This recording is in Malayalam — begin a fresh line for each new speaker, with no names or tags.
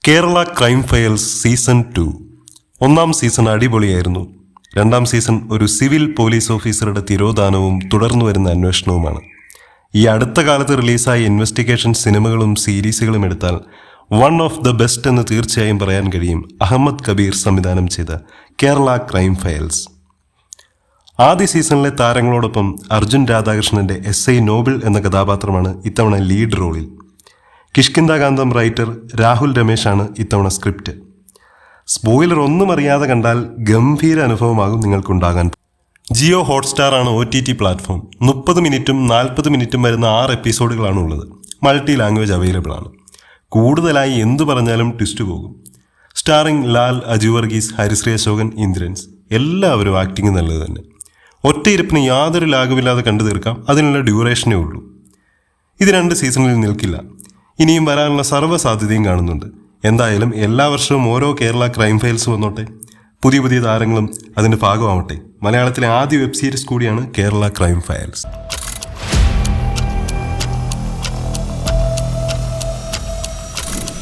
Kerala crime files season 2. ഒന്നാം സീസൺ അടിപൊളിയായിരുന്നു. രണ്ടാം സീസൺ ഒരു സിവിൽ പോലീസ് ഓഫീസറുടെ തിരോധാനവും തുടർന്നു വരുന്ന അന്വേഷണവുമാണ്. ഈ അടുത്ത കാലത്ത് റിലീസായ ഇൻവെസ്റ്റിഗേഷൻ സിനിമകളും സീരീസുകളും എടുത്താൽ വൺ ഓഫ് ദ ബെസ്റ്റ് എന്ന് തീർച്ചയായും പറയാൻ കഴിയും അഹമ്മദ് കബീർ സംവിധാനം ചെയ്ത കേരള ക്രൈം ഫയൽസ്. ആദ്യ സീസണിലെ താരങ്ങളോടൊപ്പം അർജുൻ രാധാകൃഷ്ണന്റെ SI നോബിൾ എന്ന കഥാപാത്രമാണ് ഇത്തവണ ലീഡ് റോളിൽ. കിഷ്കിന്ധാകാന്തം റൈറ്റർ രാഹുൽ രമേശാണ് ഇത്തവണ സ്ക്രിപ്റ്റ്. സ്പോയിലർ ഒന്നും അറിയാതെ കണ്ടാൽ ഗംഭീര അനുഭവമാകും നിങ്ങൾക്കുണ്ടാകാൻ. ജിയോ ഹോട്ട്സ്റ്റാർ ആണ് OTT പ്ലാറ്റ്ഫോം. 30 മിനിറ്റും 40 മിനിറ്റും വരുന്ന 6 എപ്പിസോഡുകളാണ് ഉള്ളത്. മൾട്ടി ലാംഗ്വേജ് അവൈലബിൾ ആണ്. കൂടുതലായി എന്തു പറഞ്ഞാലും ട്വിസ്റ്റ് പോകും. സ്റ്റാറിംഗ് ലാൽ, അജു വർഗീസ്, ഹരിശ്രീ അശോകൻ, ഇന്ദ്രൻസ് എല്ലാവരും ആക്ടിങ് നല്ലത് തന്നെ. ഒറ്റയിരുപ്പിന് യാതൊരു ലാഘവില്ലാതെ കണ്ടു തീർക്കാം. അതിനുള്ള ഡ്യൂറേഷനേ ഉള്ളൂ. ഇത് 2 സീസണിൽ നിൽക്കില്ല. ഇനിയും വരാനുള്ള സർവ്വ സാധ്യതയും കാണുന്നുണ്ട്. എന്തായാലും എല്ലാ വർഷവും ഓരോ കേരള ക്രൈം ഫയൽസ് വന്നോട്ടെ. പുതിയ താരങ്ങളും അതിൻ്റെ ഭാഗമാവട്ടെ. മലയാളത്തിലെ ആദ്യ വെബ് സീരീസ് കൂടിയാണ് കേരള ക്രൈം ഫയൽസ്.